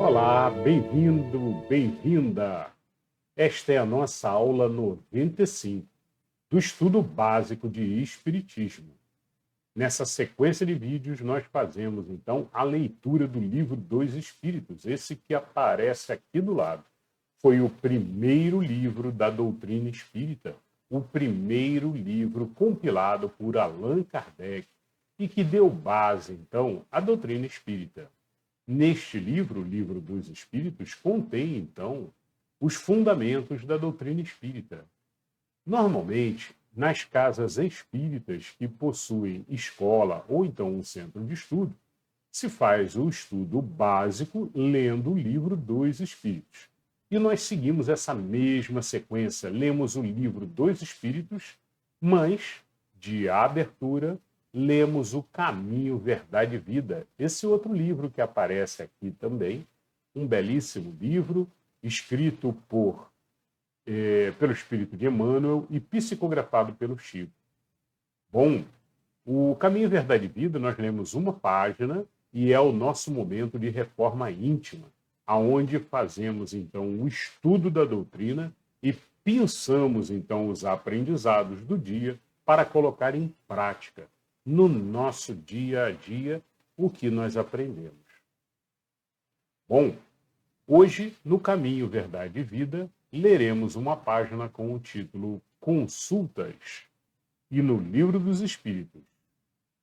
Olá, bem-vindo, bem-vinda! Esta é a nossa aula 95 do estudo básico de Espiritismo. Nessa sequência de vídeos, nós fazemos, então, a leitura do livro dos Espíritos, esse que aparece aqui do lado. Foi o primeiro livro da doutrina espírita, o primeiro livro compilado por Allan Kardec e que deu base, então, à doutrina espírita. Neste livro, o Livro dos Espíritos, contém, então, os fundamentos da doutrina espírita. Normalmente, nas casas espíritas que possuem escola ou então um centro de estudo, se faz o estudo básico lendo o Livro dos Espíritos. E nós seguimos essa mesma sequência, lemos o Livro dos Espíritos, mas, de abertura, lemos O Caminho, Verdade e Vida, esse outro livro que aparece aqui também, um belíssimo livro, escrito pelo Espírito de Emmanuel e psicografado pelo Chico. Bom, O Caminho, Verdade e Vida, nós lemos uma página e é o nosso momento de reforma íntima, aonde fazemos, então, o estudo da doutrina e pensamos, então, os aprendizados do dia para colocar em prática no nosso dia a dia o que nós aprendemos. Bom, hoje, no Caminho, Verdade e Vida, leremos uma página com o título Consultas. E no Livro dos Espíritos,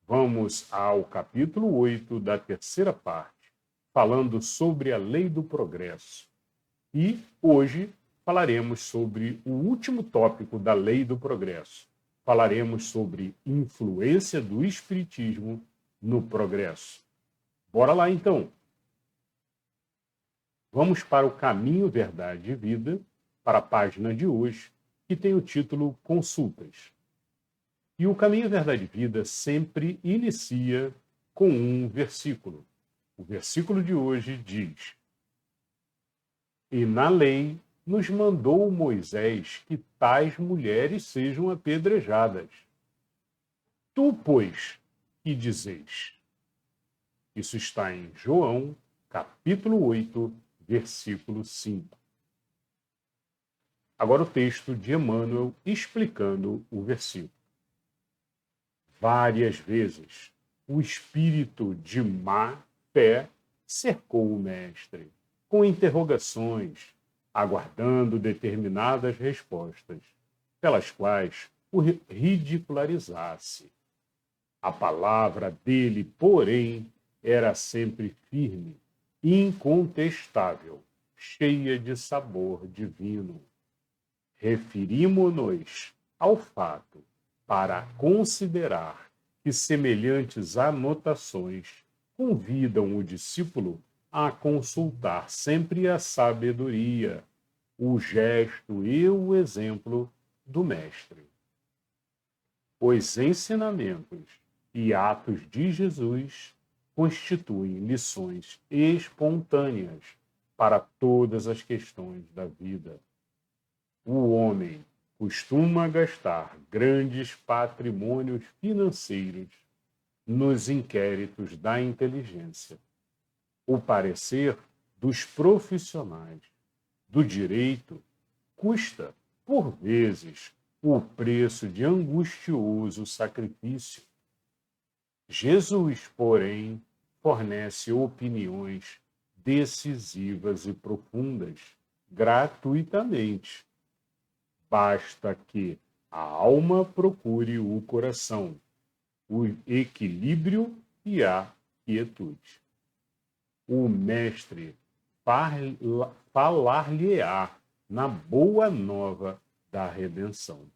vamos ao capítulo 8 da terceira parte, falando sobre a lei do progresso. E hoje falaremos sobre o último tópico da lei do progresso. Falaremos sobre influência do Espiritismo no progresso. Bora lá, então. Vamos para o Caminho, Verdade e Vida, para a página de hoje, que tem o título Consultas. E o Caminho, Verdade e Vida sempre inicia com um versículo. O versículo de hoje diz: E na lei nos mandou Moisés que tais mulheres sejam apedrejadas. Tu, pois, que dizeis? Isso está em João, capítulo 8, versículo 5. Agora o texto de Emmanuel explicando o versículo. Várias vezes o espírito de má fé cercou o mestre, com interrogações, aguardando determinadas respostas, pelas quais o ridicularizasse. A palavra dele, porém, era sempre firme, incontestável, cheia de sabor divino. Referimo-nos ao fato para considerar que semelhantes anotações convidam o discípulo a consultar sempre a sabedoria, o gesto e o exemplo do mestre. Os ensinamentos e atos de Jesus constituem lições espontâneas para todas as questões da vida. O homem costuma gastar grandes patrimônios financeiros nos inquéritos da inteligência. O parecer dos profissionais do direito custa, por vezes, o preço de angustioso sacrifício. Jesus, porém, fornece opiniões decisivas e profundas, gratuitamente. Basta que a alma procure o coração, o equilíbrio e a quietude. O mestre falar-lhe-á na boa nova da redenção.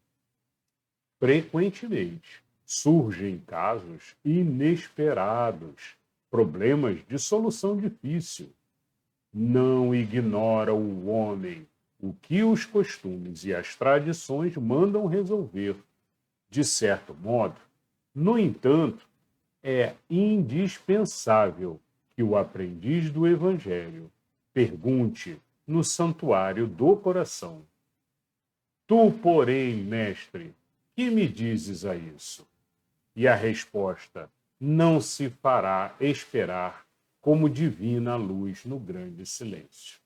Frequentemente surgem casos inesperados, problemas de solução difícil. Não ignora o homem o que os costumes e as tradições mandam resolver. De certo modo, no entanto, é indispensável que o aprendiz do Evangelho pergunte no santuário do coração: Tu, porém, mestre, que me dizes a isso? E a resposta não se fará esperar como divina luz no grande silêncio.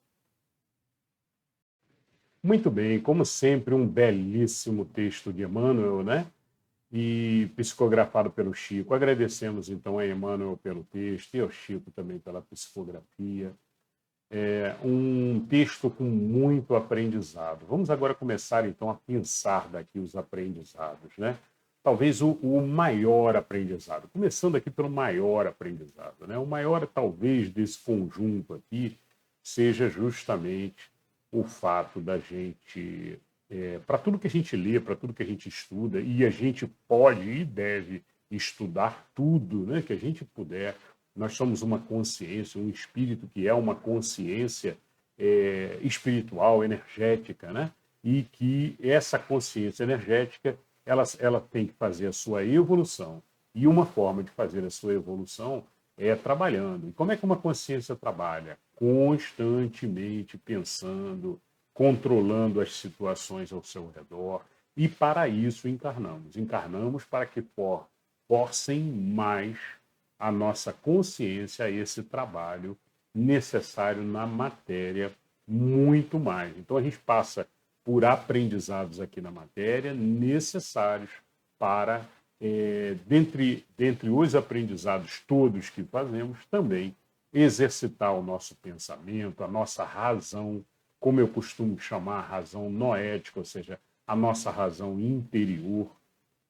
Muito bem, como sempre, um belíssimo texto de Emmanuel, né? E psicografado pelo Chico. Agradecemos, então, a Emmanuel pelo texto e ao Chico também pela psicografia. Um texto com muito aprendizado. Vamos agora começar, então, a pensar daqui os aprendizados, né? Talvez o maior aprendizado. Começando aqui pelo maior aprendizado, né? O maior, talvez, desse conjunto aqui seja justamente o fato da gente, para tudo que a gente lê, para tudo que a gente estuda, e a gente pode e deve estudar tudo, né, que a gente puder. Nós somos uma consciência, um espírito que é uma consciência espiritual, energética, né? E que essa consciência energética ela tem que fazer a sua evolução. E uma forma de fazer a sua evolução é trabalhando. E como é que uma consciência trabalha? Constantemente pensando, controlando as situações ao seu redor. E para isso encarnamos. Encarnamos para que forcem mais a nossa consciência a esse trabalho necessário na matéria, muito mais. Então a gente passa por aprendizados aqui na matéria necessários para, dentre os aprendizados todos que fazemos, também exercitar o nosso pensamento, a nossa razão, como eu costumo chamar a razão noética, ou seja, a nossa razão interior,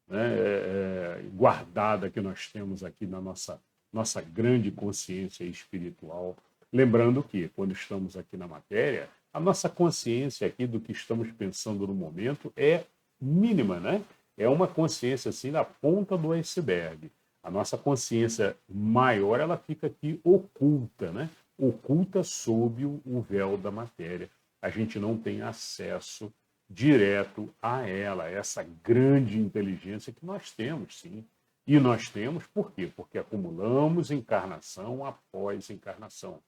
né, guardada que nós temos aqui na nossa grande consciência espiritual. Lembrando que, quando estamos aqui na matéria, a nossa consciência aqui do que estamos pensando no momento é mínima, né? É uma consciência assim na ponta do iceberg. A nossa consciência maior, ela fica aqui oculta, né? Oculta sob o véu da matéria. A gente não tem acesso direto a ela, essa grande inteligência que nós temos, sim. E nós temos por quê? Porque acumulamos encarnação após encarnação.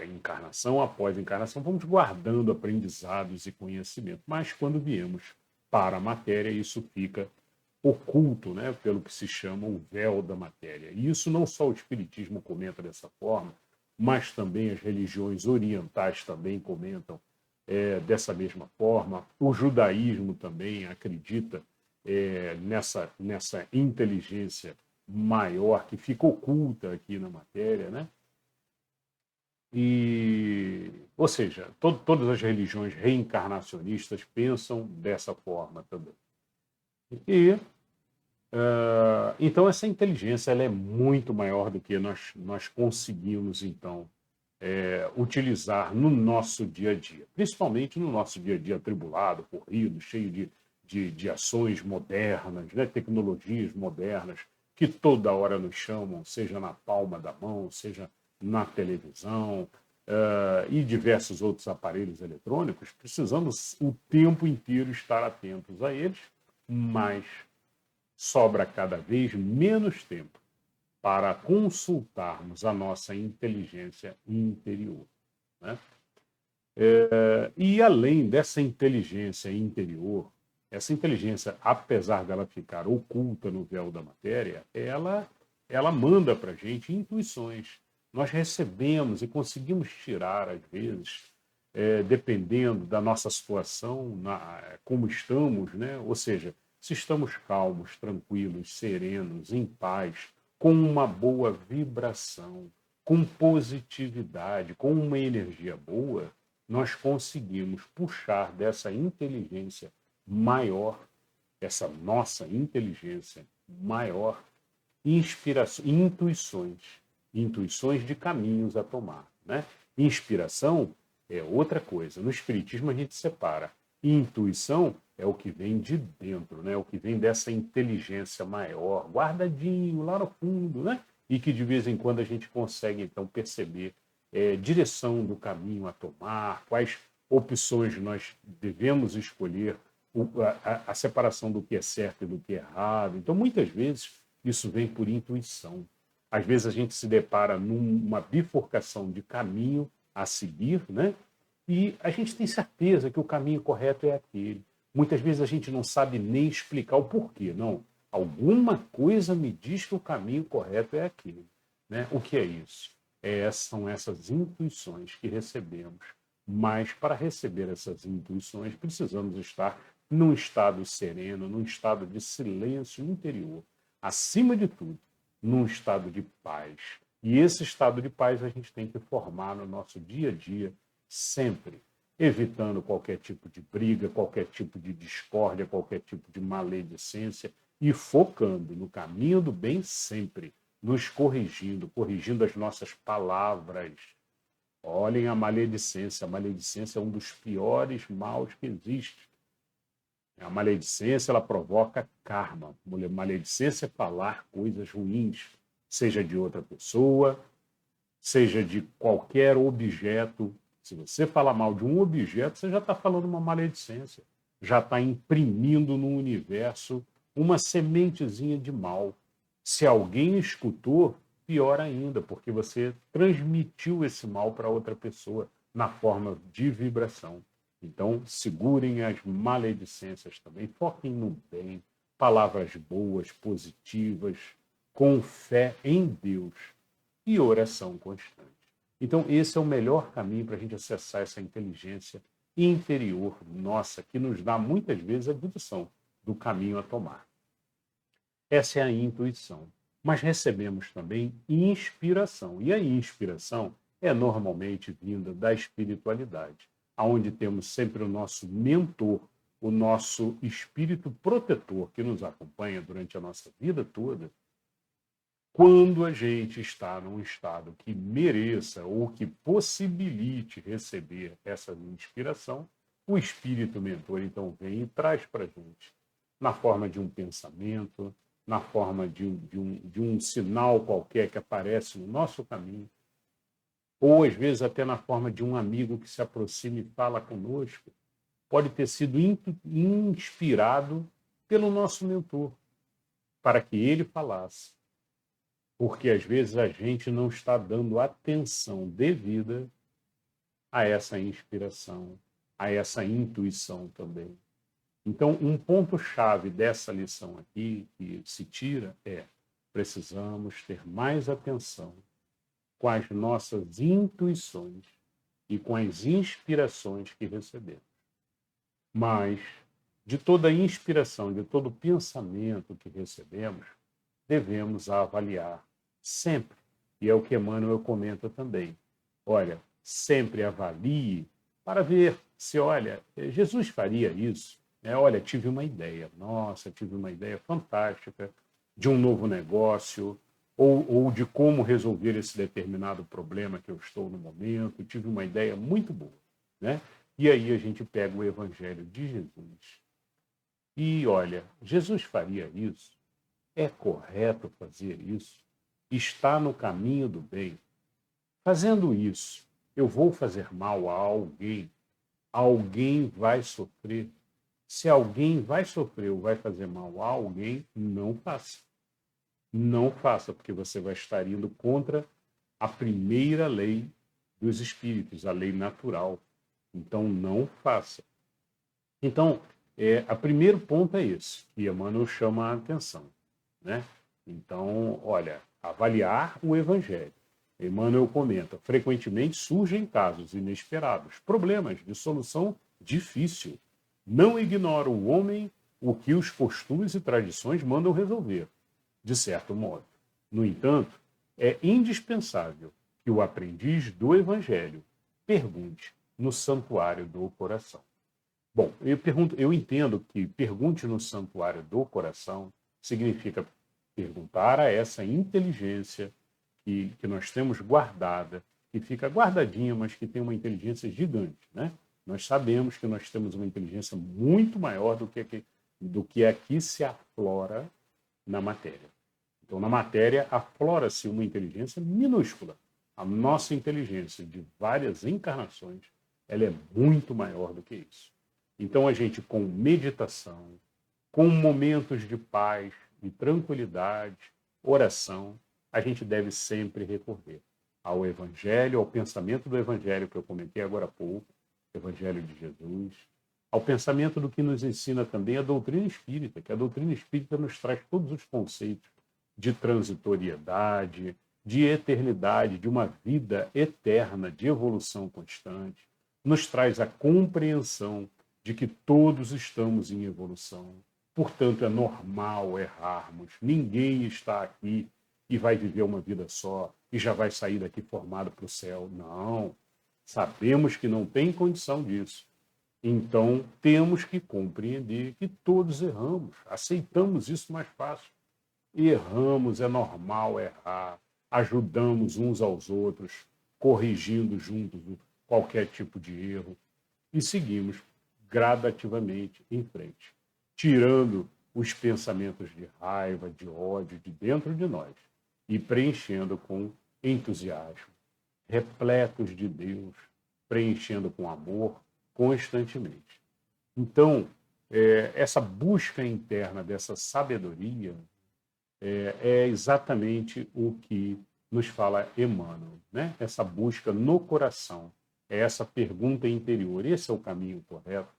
Encarnação após encarnação, vamos guardando aprendizados e conhecimento. Mas quando viemos para a matéria, isso fica oculto, né, pelo que se chama o véu da matéria. E isso não só o Espiritismo comenta dessa forma, mas também as religiões orientais também comentam dessa mesma forma. O judaísmo também acredita nessa inteligência maior que fica oculta aqui na matéria, né? Ou seja, todas as religiões reencarnacionistas pensam dessa forma também. E então essa inteligência ela é muito maior do que nós conseguimos então utilizar no nosso dia a dia, principalmente no nosso dia a dia atribulado, corrido, cheio de ações modernas, né, tecnologias modernas que toda hora nos chamam, seja na palma da mão, seja na televisão e diversos outros aparelhos eletrônicos. Precisamos o tempo inteiro estar atentos a eles, mas sobra cada vez menos tempo para consultarmos a nossa inteligência interior, né? E além dessa inteligência interior, essa inteligência, apesar dela ficar oculta no véu da matéria, ela manda para a gente intuições. Nós recebemos e conseguimos tirar, às vezes, dependendo da nossa situação, como estamos, né? Ou seja, se estamos calmos, tranquilos, serenos, em paz, com uma boa vibração, com positividade, com uma energia boa, nós conseguimos puxar dessa inteligência maior, essa nossa inteligência maior, intuições de caminhos a tomar, né? Inspiração é outra coisa. No Espiritismo a gente separa. Intuição é o que vem de dentro, né? O que vem dessa inteligência maior, guardadinho lá no fundo, né? E que de vez em quando a gente consegue então perceber direção do caminho a tomar, quais opções nós devemos escolher, a separação do que é certo e do que é errado. Então, muitas vezes, isso vem por intuição. Às vezes a gente se depara numa bifurcação de caminho a seguir, né? E a gente tem certeza que o caminho correto é aquele. Muitas vezes a gente não sabe nem explicar o porquê. Não, alguma coisa me diz que o caminho correto é aquele, né? O que é isso? São essas intuições que recebemos. Mas para receber essas intuições, precisamos estar num estado sereno, num estado de silêncio interior. Acima de tudo, num estado de paz. E esse estado de paz a gente tem que formar no nosso dia a dia, sempre, evitando qualquer tipo de briga, qualquer tipo de discórdia, qualquer tipo de maledicência e focando no caminho do bem sempre, nos corrigindo, corrigindo as nossas palavras. Olhem a maledicência. A maledicência é um dos piores maus que existe. A maledicência, ela provoca karma. Maledicência é falar coisas ruins, seja de outra pessoa, seja de qualquer objeto. Se você falar mal de um objeto, você já está falando uma maledicência. Já está imprimindo no universo uma sementezinha de mal. Se alguém escutou, pior ainda, porque você transmitiu esse mal para outra pessoa na forma de vibração. Então, segurem as maledicências também, foquem no bem, palavras boas, positivas, com fé em Deus e oração constante. Então, esse é o melhor caminho para a gente acessar essa inteligência interior nossa, que nos dá muitas vezes a direção do caminho a tomar. Essa é a intuição. Mas recebemos também inspiração. E a inspiração é normalmente vinda da espiritualidade, onde temos sempre o nosso mentor, o nosso espírito protetor que nos acompanha durante a nossa vida toda. Quando a gente está num estado que mereça ou que possibilite receber essa inspiração, o espírito mentor então vem e traz para a gente, na forma de um pensamento, na forma de um sinal qualquer que aparece no nosso caminho, ou às vezes até na forma de um amigo que se aproxima e fala conosco, pode ter sido inspirado pelo nosso mentor, para que ele falasse. Porque às vezes a gente não está dando atenção devida a essa inspiração, a essa intuição também. Então, um ponto-chave dessa lição aqui, que se tira, é: precisamos ter mais atenção com as nossas intuições e com as inspirações que recebemos. Mas, de toda inspiração, de todo pensamento que recebemos, devemos avaliar sempre. E é o que Emmanuel comenta também. Olha, sempre avalie para ver se, olha, Jesus faria isso. Olha, tive uma ideia, nossa, tive uma ideia fantástica de um novo negócio, ou de como resolver esse determinado problema que eu estou no momento, tive uma ideia muito boa, né? E aí a gente pega o Evangelho de Jesus e olha, Jesus faria isso? É correto fazer isso? Está no caminho do bem? Fazendo isso, eu vou fazer mal a alguém? Alguém vai sofrer? Se alguém vai sofrer ou vai fazer mal a alguém, não faça. Não faça, porque você vai estar indo contra a primeira lei dos espíritos, a lei natural. Então, não faça. Então, o primeiro ponto é esse, que Emmanuel chama a atenção, né? Então, olha, avaliar o Evangelho. Emmanuel comenta, frequentemente surgem casos inesperados, problemas de solução difícil. Não ignora o homem o que os costumes e tradições mandam resolver, de certo modo. No entanto, é indispensável que o aprendiz do Evangelho pergunte no santuário do coração. Bom, eu entendo que pergunte no santuário do coração significa perguntar a essa inteligência que nós temos guardada, que fica guardadinha, mas que tem uma inteligência gigante, né? Nós sabemos que nós temos uma inteligência muito maior do que aqui se aflora na matéria. Então, na matéria, aflora-se uma inteligência minúscula. A nossa inteligência de várias encarnações, ela é muito maior do que isso. Então, a gente, com meditação, com momentos de paz e tranquilidade, oração, a gente deve sempre recorrer ao Evangelho, ao pensamento do Evangelho que eu comentei agora há pouco, Evangelho de Jesus, ao pensamento do que nos ensina também a doutrina espírita, que a doutrina espírita nos traz todos os conceitos de transitoriedade, de eternidade, de uma vida eterna, de evolução constante, nos traz a compreensão de que todos estamos em evolução. Portanto, é normal errarmos. Ninguém está aqui e vai viver uma vida só e já vai sair daqui formado para o céu. Não. Sabemos que não tem condição disso. Então, temos que compreender que todos erramos. Aceitamos isso mais fácil. Erramos, é normal errar. Ajudamos uns aos outros, corrigindo juntos qualquer tipo de erro. E seguimos gradativamente em frente, tirando os pensamentos de raiva, de ódio de dentro de nós e preenchendo com entusiasmo, repletos de Deus, preenchendo com amor constantemente. Então, essa busca interna dessa sabedoria é exatamente o que nos fala Emmanuel, né? Essa busca no coração, essa pergunta interior. Esse é o caminho correto?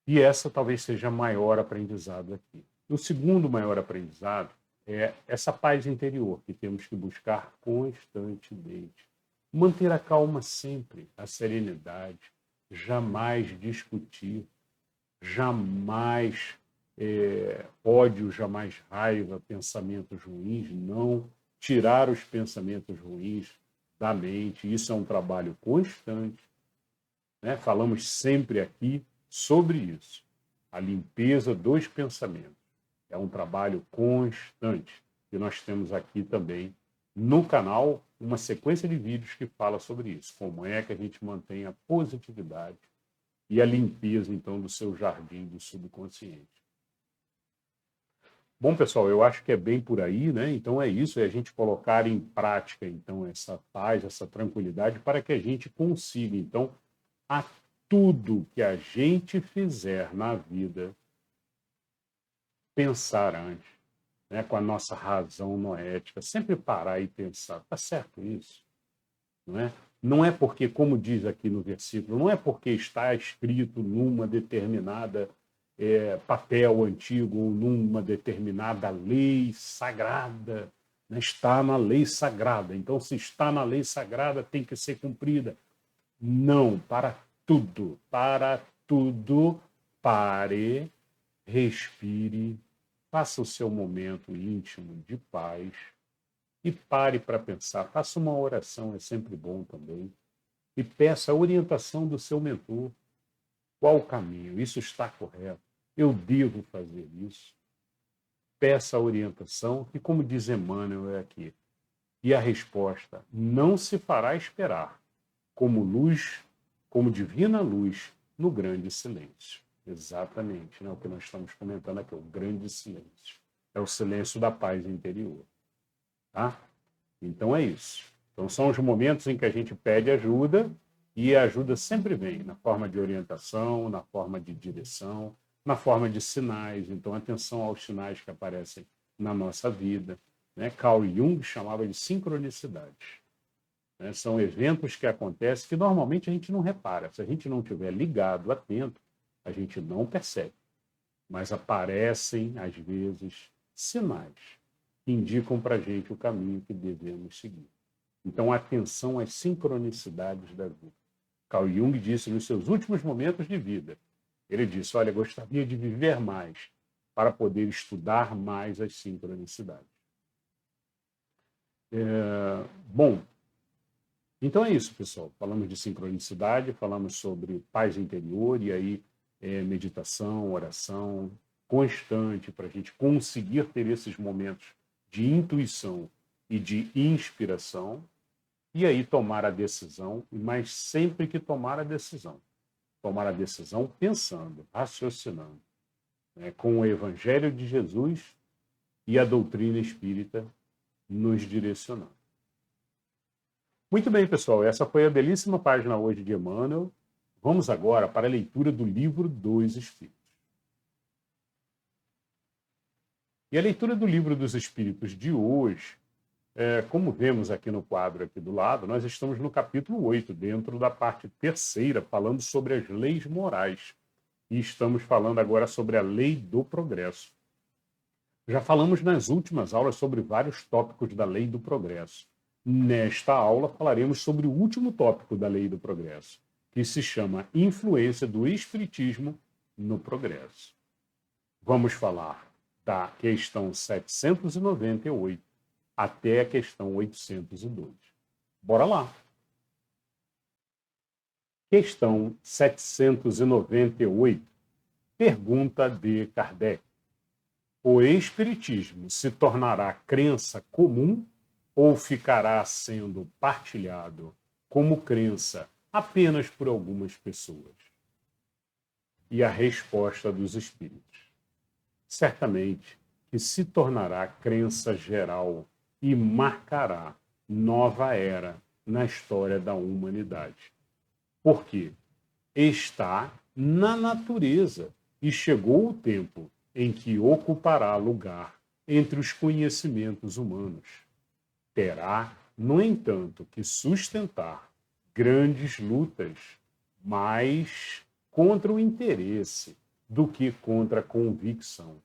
E essa talvez seja o maior aprendizado aqui. O segundo maior aprendizado é essa paz interior que temos que buscar constantemente. Manter a calma sempre, a serenidade, jamais discutir, jamais ódio, jamais raiva, pensamentos ruins, não tirar os pensamentos ruins da mente. Isso é um trabalho constante, né? Falamos sempre aqui sobre isso. A limpeza dos pensamentos é um trabalho constante. E nós temos aqui também no canal uma sequência de vídeos que fala sobre isso. Como é que a gente mantém a positividade e a limpeza, então, do seu jardim do subconsciente. Bom, pessoal, eu acho que é bem por aí, né? Então é isso, é a gente colocar em prática, então, essa paz, essa tranquilidade, para que a gente consiga, então, a tudo que a gente fizer na vida, pensar antes, né? Com a nossa razão noética, sempre parar e pensar, tá certo isso? Não é? Não é porque, como diz aqui no versículo, não é porque está escrito numa determinada papel antigo ou numa determinada lei sagrada, né? Está na lei sagrada. Então, se está na lei sagrada, tem que ser cumprida. Não, para tudo, pare, respire, faça o seu momento íntimo de paz e pare para pensar. Faça uma oração, é sempre bom também. E peça a orientação do seu mentor. Qual o caminho? Isso está correto? Eu devo fazer isso? Peça a orientação e, como diz Emmanuel aqui, e a resposta não se fará esperar, como luz, como divina luz, no grande silêncio. Exatamente, né? O que nós estamos comentando aqui, o grande silêncio. É o silêncio da paz interior. Tá? Então é isso. Então são os momentos em que a gente pede ajuda e a ajuda sempre vem na forma de orientação, na forma de direção, na forma de sinais. Então atenção aos sinais que aparecem na nossa vida, né? Carl Jung chamava de sincronicidade. Né? São eventos que acontecem que normalmente a gente não repara. Se a gente não estiver ligado, atento, a gente não percebe. Mas aparecem, às vezes, sinais que indicam para a gente o caminho que devemos seguir. Então, atenção às sincronicidades da vida. Carl Jung disse nos seus últimos momentos de vida, ele disse, olha, gostaria de viver mais para poder estudar mais as sincronicidades. Bom, então é isso, pessoal. Falamos de sincronicidade, falamos sobre paz interior e aí meditação, oração constante para a gente conseguir ter esses momentos de intuição e de inspiração, e aí tomar a decisão, mas sempre que tomar a decisão pensando, raciocinando, né, com o Evangelho de Jesus e a doutrina espírita nos direcionando. Muito bem, pessoal, essa foi a belíssima página hoje de Emmanuel. Vamos agora para a leitura do Livro dos Espíritos. E a leitura do Livro dos Espíritos de hoje, como vemos aqui no quadro aqui do lado, nós estamos no capítulo 8, dentro da parte terceira, falando sobre as leis morais. E estamos falando agora sobre a lei do progresso. Já falamos nas últimas aulas sobre vários tópicos da lei do progresso. Nesta aula falaremos sobre o último tópico da lei do progresso, que se chama influência do espiritismo no progresso. Vamos falar da questão 798 até a questão 802. Bora lá! Questão 798. Pergunta de Kardec. O espiritismo se tornará crença comum ou ficará sendo partilhado como crença apenas por algumas pessoas? E a resposta dos espíritos: certamente que se tornará crença geral e marcará nova era na história da humanidade. Porque está na natureza e chegou o tempo em que ocupará lugar entre os conhecimentos humanos. Terá, no entanto, que sustentar grandes lutas, mais contra o interesse do que contra a convicção,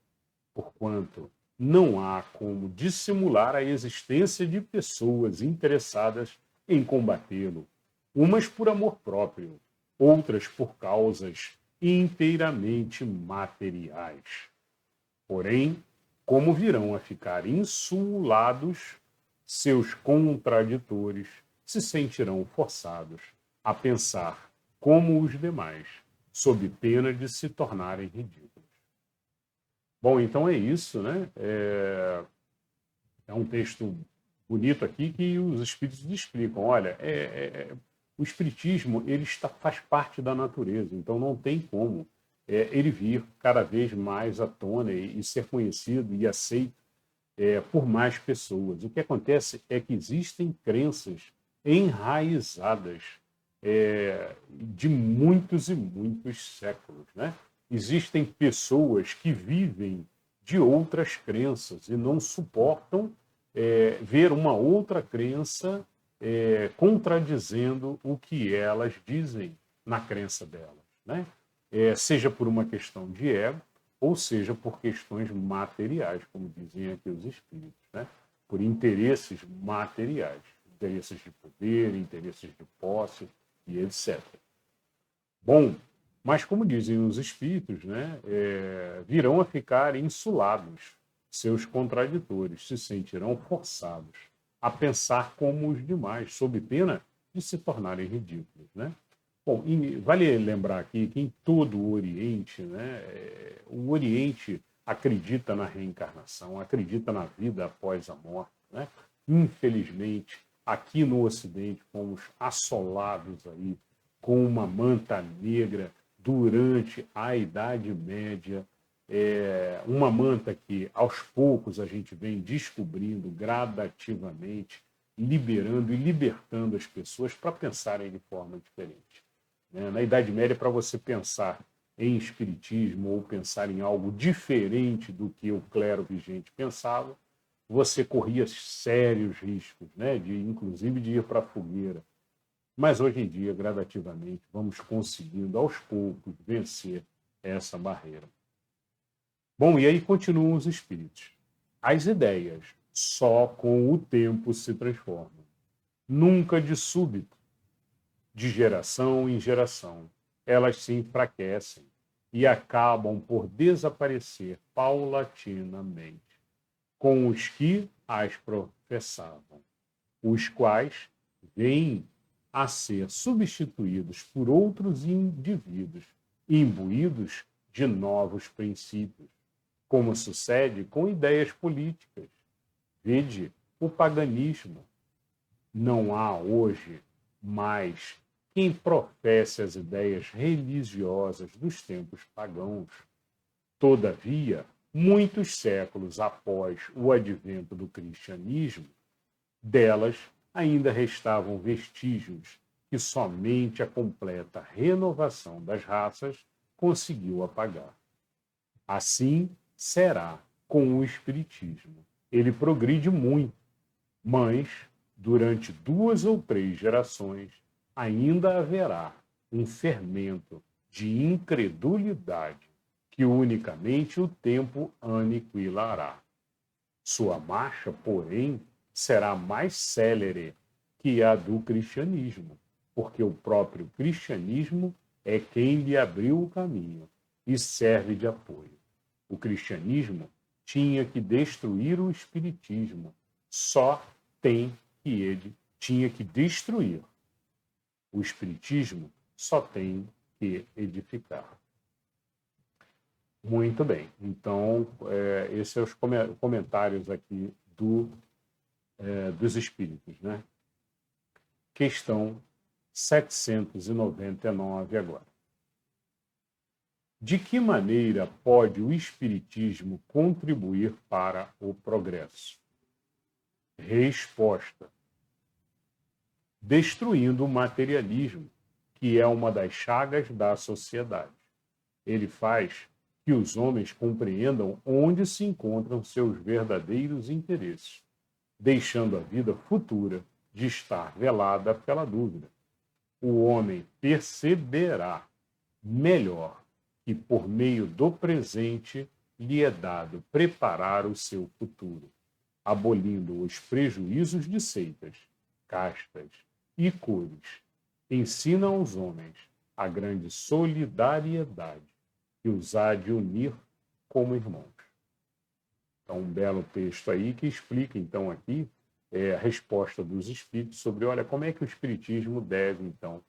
porquanto não há como dissimular a existência de pessoas interessadas em combatê-lo, umas por amor próprio, outras por causas inteiramente materiais. Porém, como virão a ficar insulados, seus contraditores se sentirão forçados a pensar como os demais, sob pena de se tornarem ridículos. Bom, então é isso, né? É um texto bonito aqui que os espíritos explicam. Olha, o espiritismo faz parte da natureza, então não tem como ele vir cada vez mais à tona e ser conhecido e aceito por mais pessoas. O que acontece é que existem crenças enraizadas de muitos e muitos séculos, né? Existem pessoas que vivem de outras crenças e não suportam ver uma outra crença contradizendo o que elas dizem na crença delas, né? Seja por uma questão de ego, ou seja por questões materiais, como dizem aqui os espíritos, né? Por interesses materiais, interesses de poder, interesses de posse e etc. Bom, mas como dizem os espíritos, né, virão a ficar insulados, seus contraditores se sentirão forçados a pensar como os demais, sob pena de se tornarem ridículos, né? Bom, vale lembrar aqui que em todo o Oriente, né, o Oriente acredita na reencarnação, acredita na vida após a morte, né? Infelizmente, aqui no Ocidente fomos assolados aí com uma manta negra durante a Idade Média, uma manta que aos poucos a gente vem descobrindo gradativamente, liberando e libertando as pessoas para pensarem de forma diferente. Na Idade Média, para você pensar em espiritismo ou pensar em algo diferente do que o clero vigente pensava, você corria sérios riscos, né? Inclusive de ir para a fogueira. Mas hoje em dia, gradativamente, vamos conseguindo aos poucos vencer essa barreira. Bom, e aí continuam os espíritos. As ideias só com o tempo se transformam. Nunca de súbito, de geração em geração, elas se enfraquecem e acabam por desaparecer paulatinamente, com os que as professavam, os quais vêm a ser substituídos por outros indivíduos, imbuídos de novos princípios, como sucede com ideias políticas. Vede o paganismo. Não há hoje mais quem professe as ideias religiosas dos tempos pagãos. Todavia, muitos séculos após o advento do cristianismo, delas ainda restavam vestígios que somente a completa renovação das raças conseguiu apagar. Assim será com o espiritismo. Ele progride muito, mas durante 2 ou 3 gerações ainda haverá um fermento de incredulidade que unicamente o tempo aniquilará. Sua marcha, porém, será mais célere que a do cristianismo, porque o próprio cristianismo é quem lhe abriu o caminho e serve de apoio. O cristianismo tinha que destruir o espiritismo, tinha que destruir. O espiritismo só tem que edificar. Muito bem. Então, esses são os comentários aqui dos espíritos, né? Questão 799 agora. De que maneira pode o espiritismo contribuir para o progresso? Resposta: destruindo o materialismo, que é uma das chagas da sociedade. Ele faz que os homens compreendam onde se encontram seus verdadeiros interesses, deixando a vida futura de estar velada pela dúvida. O homem perceberá melhor que por meio do presente lhe é dado preparar o seu futuro, abolindo os prejuízos de seitas, castas e cores. Ensina aos homens a grande solidariedade que os há de unir como irmãos. Então, um belo texto aí que explica, então, aqui a resposta dos espíritos sobre, olha, como é que o espiritismo deve, então,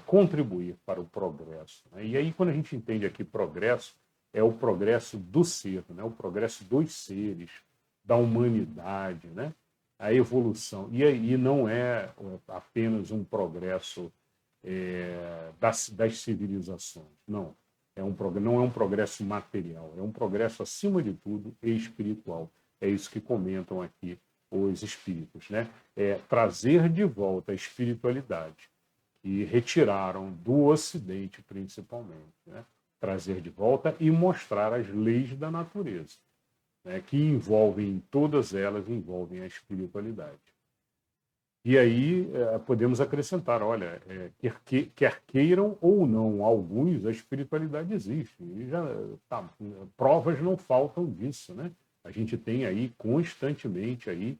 contribuir para o progresso. Né? E aí, quando a gente entende aqui progresso, é o progresso do ser, né? O progresso dos seres, da humanidade, né? A evolução. E aí não é apenas um progresso das civilizações, não. Não é um progresso material, é um progresso, acima de tudo, espiritual. É isso que comentam aqui os espíritos, né? É trazer de volta a espiritualidade, que retiraram do Ocidente, principalmente, né? Trazer de volta e mostrar as leis da natureza, né? Que envolvem, todas elas envolvem a espiritualidade. E aí podemos acrescentar, olha, quer queiram ou não alguns, a espiritualidade existe. E provas não faltam disso, né? A gente tem aí constantemente aí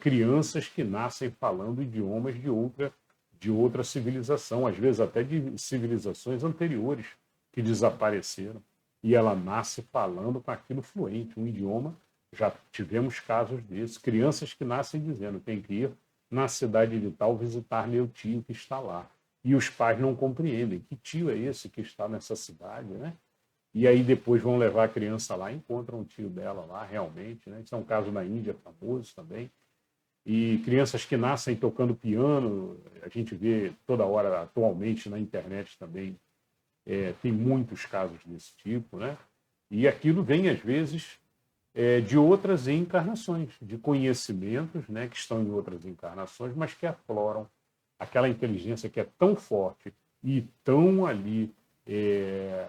crianças que nascem falando idiomas de outra civilização, às vezes até de civilizações anteriores que desapareceram. E ela nasce falando com aquilo fluente, um idioma. Já tivemos casos desses, crianças que nascem dizendo, tem que ir na cidade de tal visitar meu tio que está lá. E os pais não compreendem. Que tio é esse que está nessa cidade, né? E aí depois vão levar a criança lá e encontram o tio dela lá, realmente, né? Isso é um caso na Índia famoso também. E crianças que nascem tocando piano, a gente vê toda hora, atualmente, na internet também, tem muitos casos desse tipo, né? E aquilo vem, às vezes, de outras encarnações, de conhecimentos, né, que estão em outras encarnações, mas que afloram aquela inteligência que é tão forte e tão ali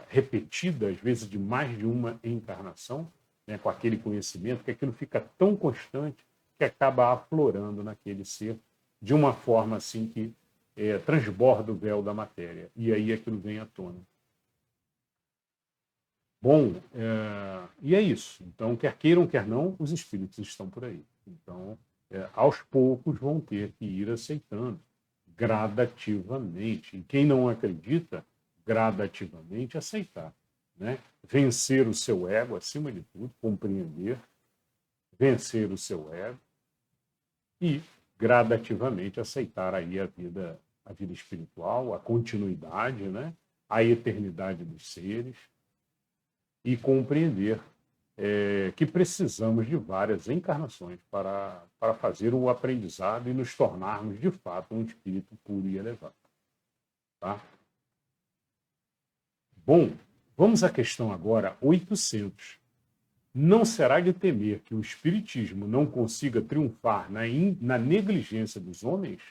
repetida, às vezes de mais de uma encarnação, né, com aquele conhecimento, que aquilo fica tão constante que acaba aflorando naquele ser de uma forma assim que transborda o véu da matéria. E aí aquilo vem à tona. Bom, e é isso. Então, quer queiram, quer não, os espíritos estão por aí. Então, aos poucos vão ter que ir aceitando, gradativamente. E quem não acredita, gradativamente aceitar. Né? Vencer o seu ego, acima de tudo, compreender, vencer o seu ego e gradativamente aceitar aí a vida espiritual, a continuidade, né? A eternidade dos seres, e compreender que precisamos de várias encarnações para fazer o aprendizado e nos tornarmos, de fato, um espírito puro e elevado. Tá? Bom, vamos à questão agora 800. Não será de temer que o espiritismo não consiga triunfar na negligência dos homens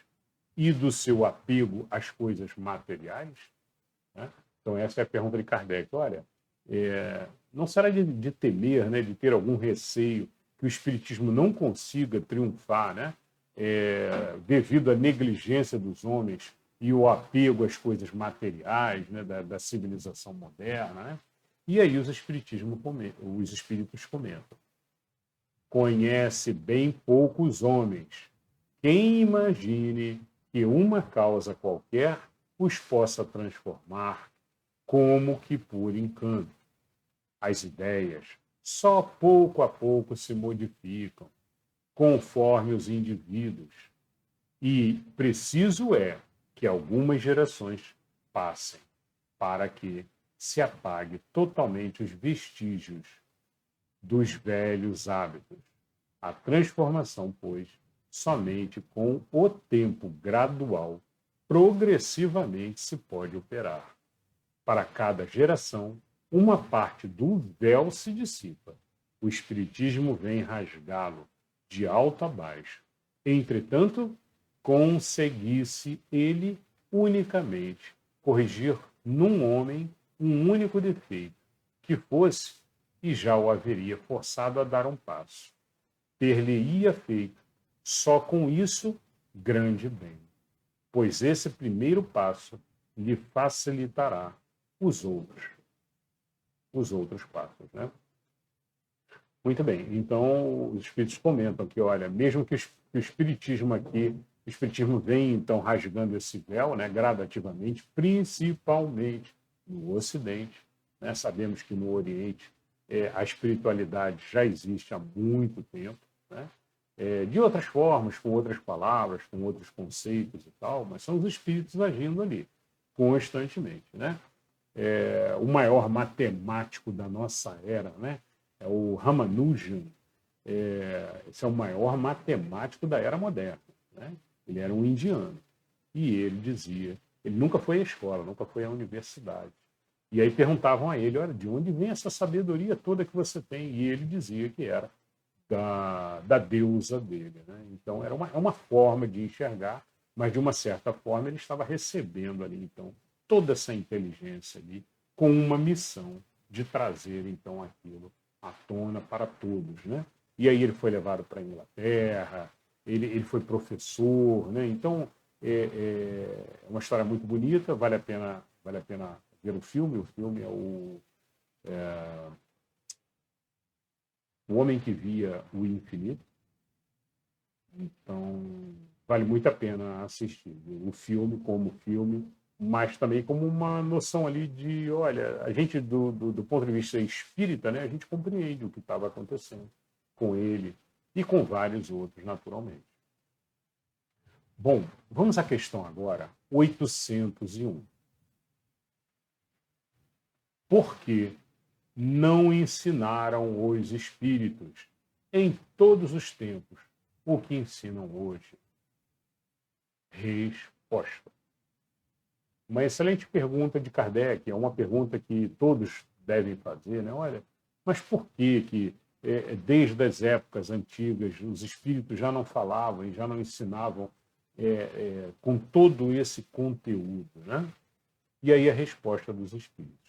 e do seu apego às coisas materiais? Né? Então, essa é a pergunta de Kardec. Olha, não será de temer, né, de ter algum receio que o espiritismo não consiga triunfar, né, devido à negligência dos homens e o apego às coisas materiais, né, da civilização moderna, né? E aí os espíritos comentam. conhece bem poucos homens. Quem imagine que uma causa qualquer os possa transformar, como que por encanto. As ideias só pouco a pouco se modificam, conforme os indivíduos, e preciso é que algumas gerações passem para que se apague totalmente os vestígios dos velhos hábitos. A transformação, pois, somente com o tempo gradual, progressivamente se pode operar. Para cada geração, uma parte do véu se dissipa. O Espiritismo vem rasgá-lo de alto a baixo. Entretanto, conseguisse ele unicamente corrigir num homem um único defeito, que fosse, e já o haveria forçado a dar um passo. Ter-lhe-ia feito, só com isso, grande bem, pois esse primeiro passo lhe facilitará os outros passos, né? Muito bem, então os espíritos comentam que, olha, mesmo que o espiritismo aqui, o espiritismo vem então rasgando esse véu, né, gradativamente, principalmente no Ocidente, né? Sabemos que no Oriente a espiritualidade já existe há muito tempo, né? De outras formas, com outras palavras, com outros conceitos e tal, mas são os espíritos agindo ali constantemente, né? O maior matemático da nossa era, né? É o Ramanujan. Esse é o maior matemático da era moderna, né? Ele era um indiano. E ele dizia, ele nunca foi à escola, nunca foi à universidade. E aí perguntavam a ele, olha, de onde vem essa sabedoria toda que você tem? E ele dizia que era da deusa dele, né? Então era uma forma de enxergar, mas de uma certa forma ele estava recebendo ali, então, toda essa inteligência ali, com uma missão de trazer, então, aquilo à tona para todos, né? E aí ele foi levado para a Inglaterra, ele foi professor, né? Então, é uma história muito bonita, vale a pena ver o filme é o Homem que Via o Infinito. Então, vale muito a pena assistir o filme como filme, mas também como uma noção ali de, olha, a gente do ponto de vista espírita, né, a gente compreende o que estava acontecendo com ele e com vários outros, naturalmente. Bom, vamos à questão agora 801. Por que não ensinaram os espíritos em todos os tempos o que ensinam hoje? Resposta. Uma excelente pergunta de Kardec, é uma pergunta que todos devem fazer, né? Olha, mas por que desde as épocas antigas os espíritos já não falavam e já não ensinavam com todo esse conteúdo, né? E aí a resposta dos espíritos: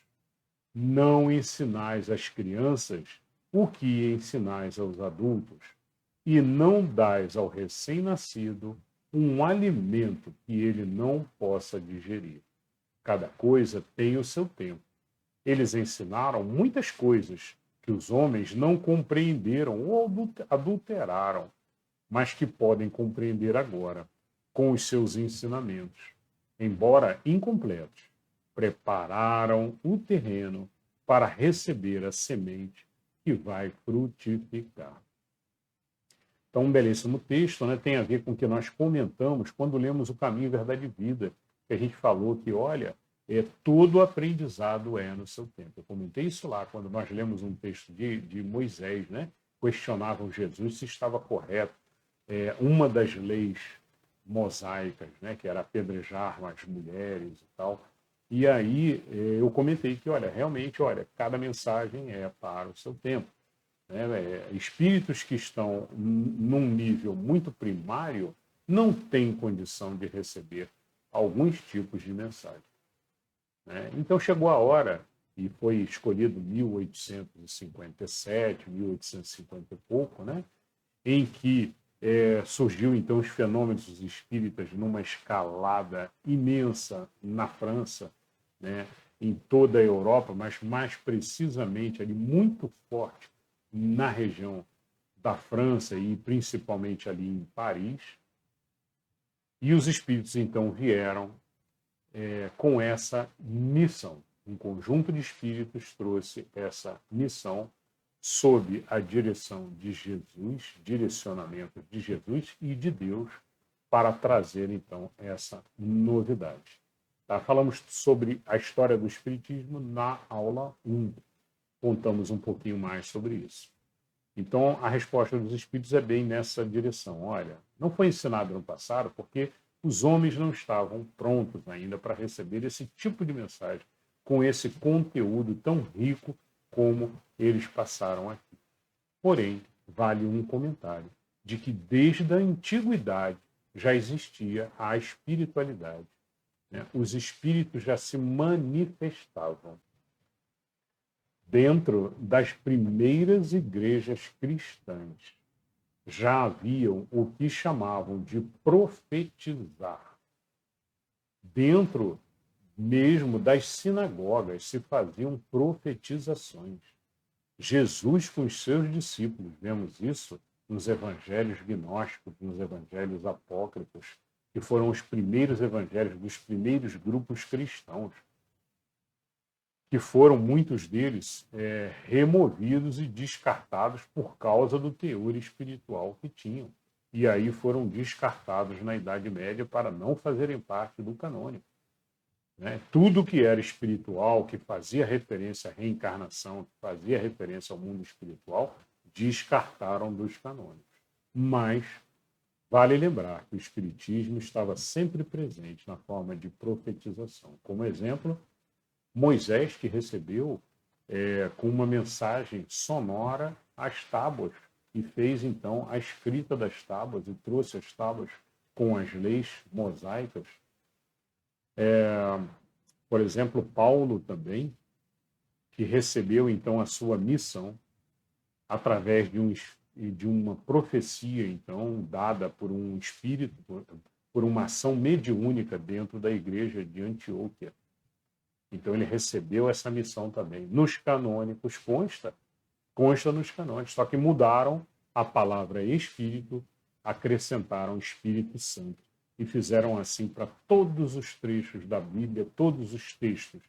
não ensinais às crianças o que ensinais aos adultos, e não dais ao recém-nascido um alimento que ele não possa digerir. Cada coisa tem o seu tempo. Eles ensinaram muitas coisas que os homens não compreenderam ou adulteraram, mas que podem compreender agora com os seus ensinamentos, embora incompletos. Prepararam o terreno para receber a semente que vai frutificar. Então, um belíssimo texto, né? Tem a ver com o que nós comentamos quando lemos o Caminho, Verdade e Vida, que a gente falou que, olha, todo aprendizado no seu tempo. Eu comentei isso lá, quando nós lemos um texto de Moisés, né? Questionavam Jesus se estava correto. Uma das leis mosaicas, né? Que era apedrejar as mulheres e tal. E aí eu comentei que, olha, realmente, olha, cada mensagem é para o seu tempo. Espíritos que estão num nível muito primário não têm condição de receber alguns tipos de mensagem. Então chegou a hora, e foi escolhido 1857, 1850 e pouco, né, em que surgiu então os fenômenos espíritas numa escalada imensa na França, né, em toda a Europa, mas mais precisamente ali muito forte na região da França e principalmente ali em Paris. E os espíritos então vieram com essa missão. Um conjunto de espíritos trouxe essa missão sob a direção de Jesus, direcionamento de Jesus e de Deus, para trazer então essa novidade. Tá? Falamos sobre a história do Espiritismo na aula 1. Contamos um pouquinho mais sobre isso. Então, a resposta dos espíritos é bem nessa direção. Olha, não foi ensinado no passado porque os homens não estavam prontos ainda para receber esse tipo de mensagem, com esse conteúdo tão rico como eles passaram aqui. Porém, vale um comentário de que desde a antiguidade já existia a espiritualidade, né? Os espíritos já se manifestavam. Dentro das primeiras igrejas cristãs, já haviam o que chamavam de profetizar. Dentro mesmo das sinagogas se faziam profetizações. Jesus com os seus discípulos, vemos isso nos evangelhos gnósticos, nos evangelhos apócrifos, que foram os primeiros evangelhos dos primeiros grupos cristãos, que foram muitos deles removidos e descartados por causa do teor espiritual que tinham. E aí foram descartados na Idade Média para não fazerem parte do canônico. Né? Tudo que era espiritual, que fazia referência à reencarnação, que fazia referência ao mundo espiritual, descartaram dos canônicos. Mas vale lembrar que o espiritismo estava sempre presente na forma de profetização. Como exemplo, Moisés, que recebeu com uma mensagem sonora as tábuas, e fez então a escrita das tábuas e trouxe as tábuas com as leis mosaicas. Por exemplo, Paulo também, que recebeu então a sua missão através de uma profecia então dada por um espírito, por uma ação mediúnica dentro da igreja de Antioquia. Então ele recebeu essa missão também. Nos canônicos consta nos canônicos, só que mudaram a palavra Espírito, acrescentaram Espírito Santo e fizeram assim para todos os trechos da Bíblia, todos os textos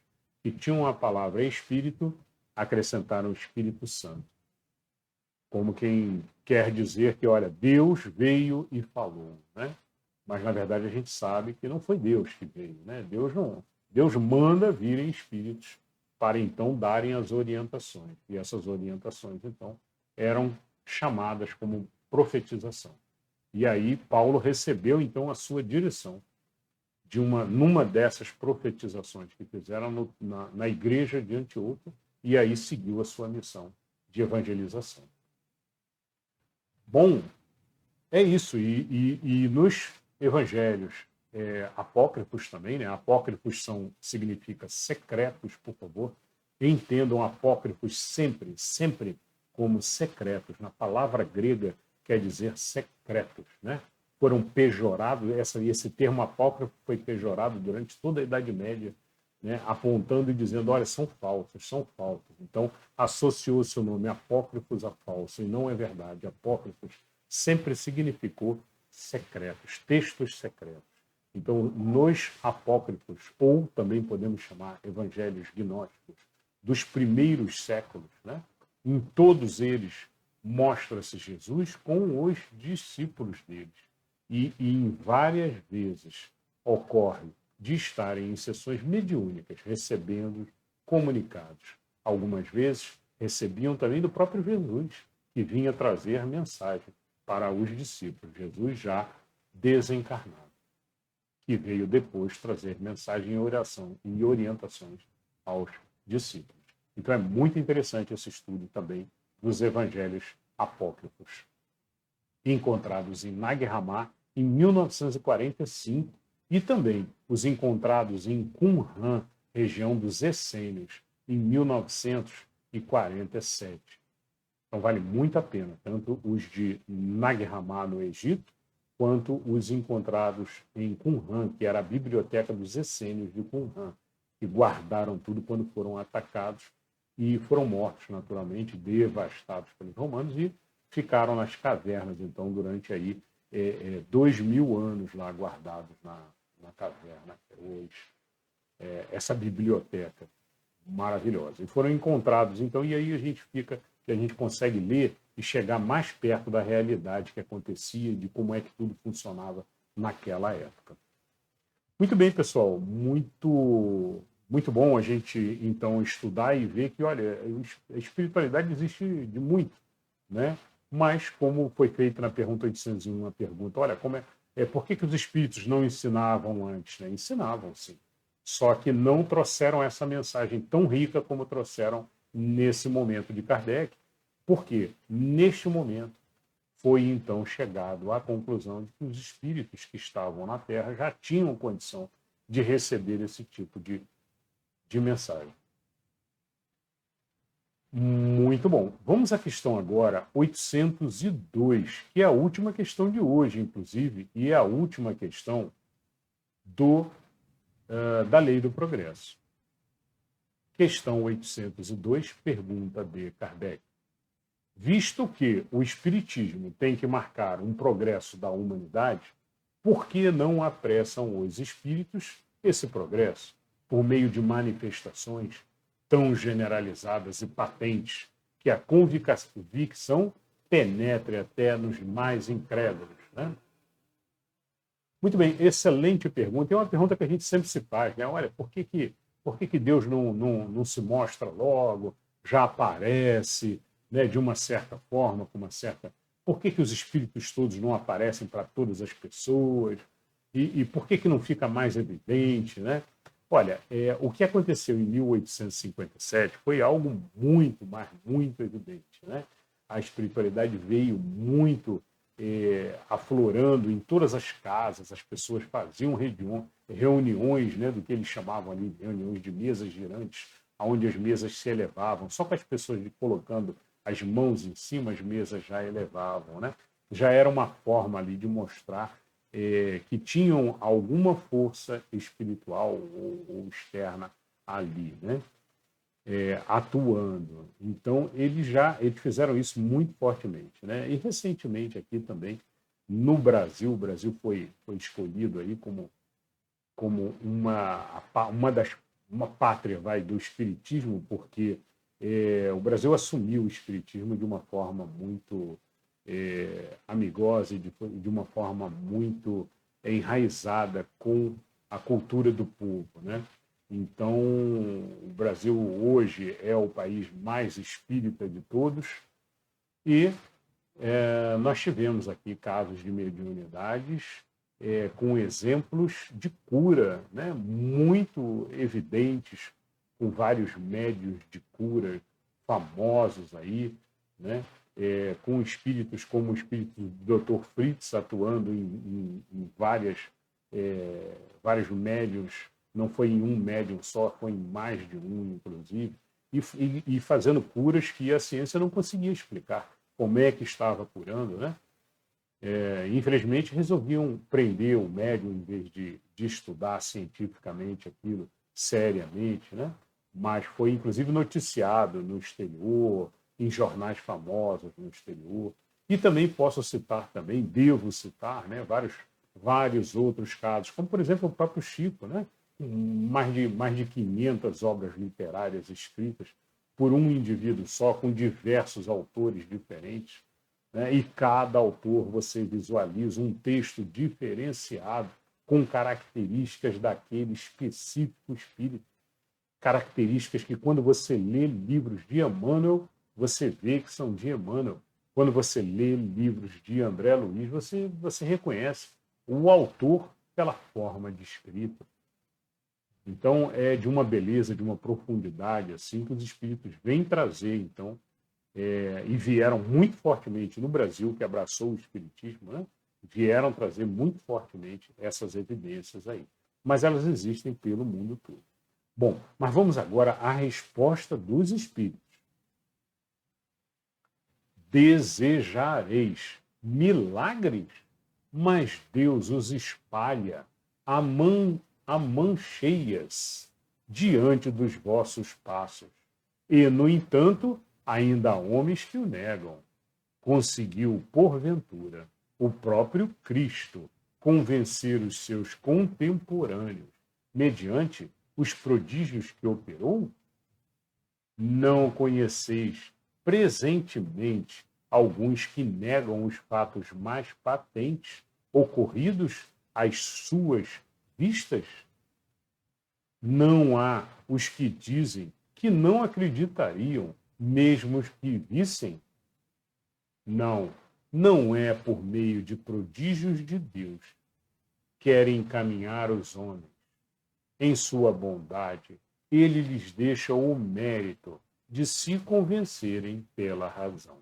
que tinham a palavra Espírito, acrescentaram o Espírito Santo. Como quem quer dizer que, olha, Deus veio e falou, né? Mas na verdade a gente sabe que não foi Deus que veio, né? Deus manda virem espíritos para então darem as orientações. E essas orientações, então, eram chamadas como profetização. E aí Paulo recebeu, então, a sua direção numa dessas profetizações que fizeram na igreja de Antioquia, e aí seguiu a sua missão de evangelização. Bom, é isso. E nos evangelhos apócrifos também, né? Apócrifos significa secretos, por favor. Entendam apócrifos sempre como secretos. Na palavra grega quer dizer secretos, né? Foram pejorados, esse termo apócrifo foi pejorado durante toda a Idade Média, né? Apontando e dizendo, olha, são falsos. Então, associou-se o nome apócrifos a falso, e não é verdade. Apócrifos sempre significou secretos, textos secretos. Então, nos apócrifos, ou também podemos chamar evangelhos gnósticos, dos primeiros séculos, né? Em todos eles mostra-se Jesus com os discípulos deles. E em várias vezes ocorre de estarem em sessões mediúnicas, recebendo comunicados. Algumas vezes recebiam também do próprio Jesus, que vinha trazer mensagem para os discípulos. Jesus já desencarnado, que veio depois trazer mensagem e oração e orientações aos discípulos. Então é muito interessante esse estudo também dos evangelhos apócrifos, encontrados em Nag Hammadi em 1945 e também os encontrados em Qumran, região dos Essênios, em 1947. Então vale muito a pena, tanto os de Nag Hammadi no Egito, quanto os encontrados em Qumran, que era a biblioteca dos essênios de Qumran, que guardaram tudo quando foram atacados e foram mortos, naturalmente, devastados pelos romanos, e ficaram nas cavernas, então, durante aí 2000 anos lá guardados na caverna, hoje, essa biblioteca maravilhosa. E foram encontrados, então, e aí a gente consegue ler e chegar mais perto da realidade que acontecia, de como é que tudo funcionava naquela época. Muito bem, pessoal, muito bom a gente, então, estudar e ver que, olha, a espiritualidade existe de muito, né? Mas, como foi feito na pergunta 801, uma pergunta, olha, por que os espíritos não ensinavam antes? Né? Ensinavam, sim. Só que não trouxeram essa mensagem tão rica como trouxeram nesse momento de Kardec, porque, neste momento, foi então chegado à conclusão de que os espíritos que estavam na Terra já tinham condição de receber esse tipo de mensagem. Muito bom. Vamos à questão agora 802, que é a última questão de hoje, inclusive, e é a última questão da Lei do Progresso. Questão 802, pergunta de Kardec. Visto que o Espiritismo tem que marcar um progresso da humanidade, por que não apressam os espíritos esse progresso por meio de manifestações tão generalizadas e patentes que a convicção penetre até nos mais incrédulos? Né? Muito bem, excelente pergunta. É uma pergunta que a gente sempre se faz, né? Olha, por que Deus não se mostra logo, já aparece, né, de uma certa forma, com uma certa... Por que os espíritos todos não aparecem para todas as pessoas? E por que não fica mais evidente, né? Olha, o que aconteceu em 1857 foi algo muito, mas muito evidente, né? A espiritualidade veio muito aflorando em todas as casas, as pessoas faziam reuniões, né, do que eles chamavam ali de reuniões de mesas girantes, onde as mesas se elevavam, só com as pessoas colocando as mãos em cima, as mesas já elevavam, né? Já era uma forma ali de mostrar que tinham alguma força espiritual ou externa ali, né? Atuando. Então, eles fizeram isso muito fortemente, né? E recentemente aqui também, no Brasil, o Brasil foi escolhido aí como uma pátria do espiritismo, porque o Brasil assumiu o espiritismo de uma forma muito amigosa e de uma forma muito enraizada com a cultura do povo, né? Então, o Brasil hoje é o país mais espírita de todos e nós tivemos aqui casos de mediunidades com exemplos de cura, né, muito evidentes, com vários médios de cura famosos aí, né, com espíritos como o espírito do Dr. Fritz atuando em vários médiuns, não foi em um médium só, foi em mais de um, inclusive, e fazendo curas que a ciência não conseguia explicar como é que estava curando, né? Infelizmente, resolviam prender o médium em vez de estudar cientificamente aquilo seriamente, né? Mas foi, inclusive, noticiado no exterior, em jornais famosos no exterior. E também devo citar, né, vários outros casos, como, por exemplo, o próprio Chico, né? Mais de 500 obras literárias escritas por um indivíduo só, com diversos autores diferentes, né? E cada autor você visualiza um texto diferenciado com características daquele específico espírito, características que quando você lê livros de Emmanuel, você vê que são de Emmanuel. Quando você lê livros de André Luiz, você reconhece o autor pela forma de escrita. Então, é de uma beleza, de uma profundidade assim que os espíritos vêm trazer, então, e vieram muito fortemente no Brasil, que abraçou o espiritismo, né? Vieram trazer muito fortemente essas evidências aí. Mas elas existem pelo mundo todo. Bom, mas vamos agora à resposta dos espíritos. Desejareis milagres, mas Deus os espalha a mancheias diante dos vossos passos. E, no entanto, ainda há homens que o negam. conseguiu, porventura, o próprio Cristo convencer os seus contemporâneos mediante os prodígios que operou? Não conheceis presentemente alguns que negam os fatos mais patentes ocorridos às suas vistas? Não há os que dizem que não acreditariam, mesmo os que vissem? Não, não é por meio de prodígios de Deus. Querem encaminhar os homens. Em sua bondade, ele lhes deixa o mérito de se convencerem pela razão.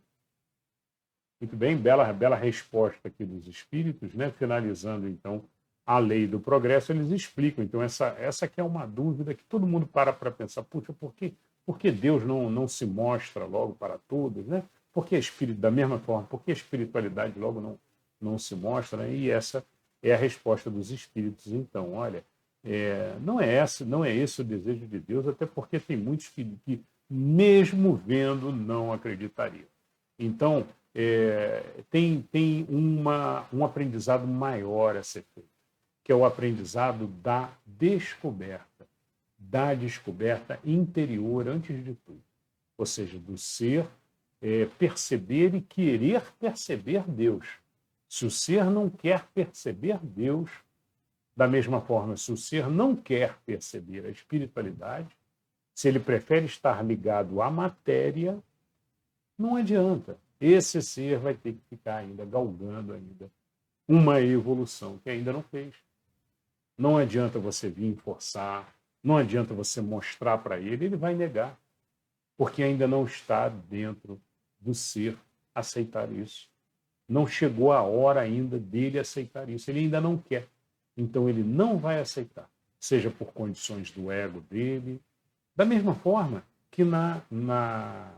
Muito bem, bela resposta aqui dos espíritos, né? Finalizando, então, a lei do progresso, eles explicam. Então, essa que é uma dúvida que todo mundo para pensar. Puxa, por que Deus não se mostra logo para todos, né? Por que espírito, da mesma forma, por que a espiritualidade logo não se mostra? Né? E essa é a resposta dos espíritos. Então, olha, não é esse o desejo de Deus, até porque tem muitos que mesmo vendo, não acreditariam. Então, tem um aprendizado maior a ser feito, que é o aprendizado da descoberta interior antes de tudo. Ou seja, do ser perceber e querer perceber Deus. Se o ser não quer perceber Deus, da mesma forma, se o ser não quer perceber a espiritualidade, se ele prefere estar ligado à matéria, não adianta. Esse ser vai ter que ficar ainda galgando ainda uma evolução que ainda não fez. Não adianta você vir forçar, não adianta você mostrar para ele, ele vai negar, porque ainda não está dentro do ser aceitar isso. Não chegou a hora ainda dele aceitar isso, ele ainda não quer. Então ele não vai aceitar, seja por condições do ego dele, da mesma forma que na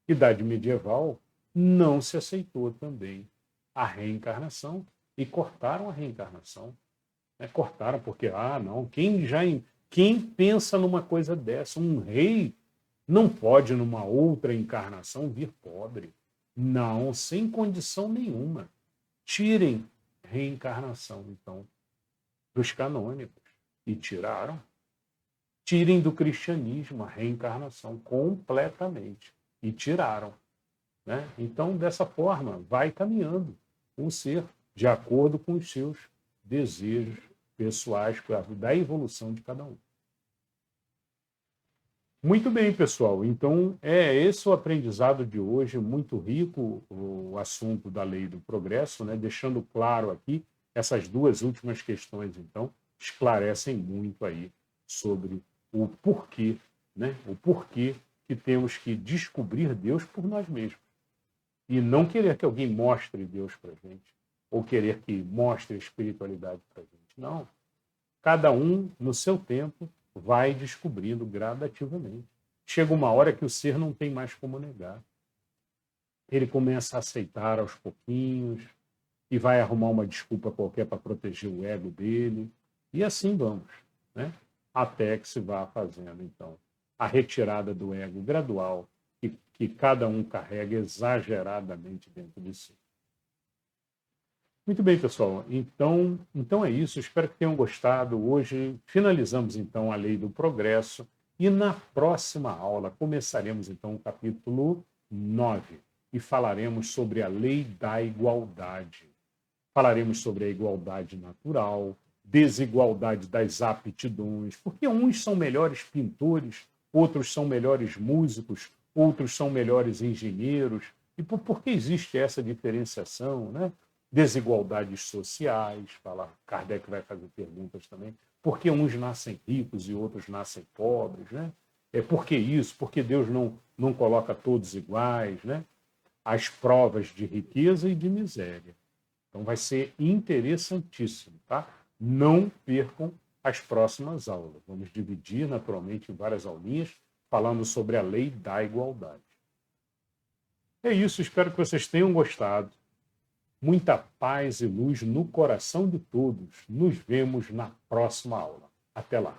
Idade Medieval não se aceitou também a reencarnação e cortaram a reencarnação. Cortaram porque, não, quem pensa numa coisa dessa? Um rei não pode, numa outra encarnação, vir pobre. Não, sem condição nenhuma. Tirem reencarnação, então, dos canônicos. E tiraram. Tirem do cristianismo a reencarnação completamente. E tiraram. Né? Então, dessa forma, vai caminhando o ser de acordo com os seus desejos pessoais, da evolução de cada um. Muito bem, pessoal. Então, esse o aprendizado de hoje, muito rico o assunto da lei do progresso, né? Deixando claro aqui, essas duas últimas questões, então, esclarecem muito aí sobre o porquê, né? O porquê que temos que descobrir Deus por nós mesmos. E não querer que alguém mostre Deus para a gente, ou querer que mostre a espiritualidade para a gente. Não. Cada um, no seu tempo, vai descobrindo gradativamente. Chega uma hora que o ser não tem mais como negar. Ele começa a aceitar aos pouquinhos e vai arrumar uma desculpa qualquer para proteger o ego dele. E assim vamos, né? Até que se vá fazendo, então, a retirada do ego gradual que cada um carrega exageradamente dentro de si. Muito bem, pessoal. Então é isso. Espero que tenham gostado. Hoje finalizamos, então, a lei do progresso e na próxima aula começaremos, então, o capítulo 9 e falaremos sobre a lei da igualdade. Falaremos sobre a igualdade natural, desigualdade das aptidões, porque uns são melhores pintores, outros são melhores músicos, outros são melhores engenheiros. E por que existe essa diferenciação, né? Desigualdades sociais, Kardec vai fazer perguntas também, por que uns nascem ricos e outros nascem pobres, né? Por que isso? Por que Deus não coloca todos iguais, né? As provas de riqueza e de miséria. Então vai ser interessantíssimo, tá? Não percam as próximas aulas. Vamos dividir, naturalmente, em várias aulinhas, falando sobre a lei da igualdade. É isso, espero que vocês tenham gostado. Muita paz e luz no coração de todos. Nos vemos na próxima aula. Até lá.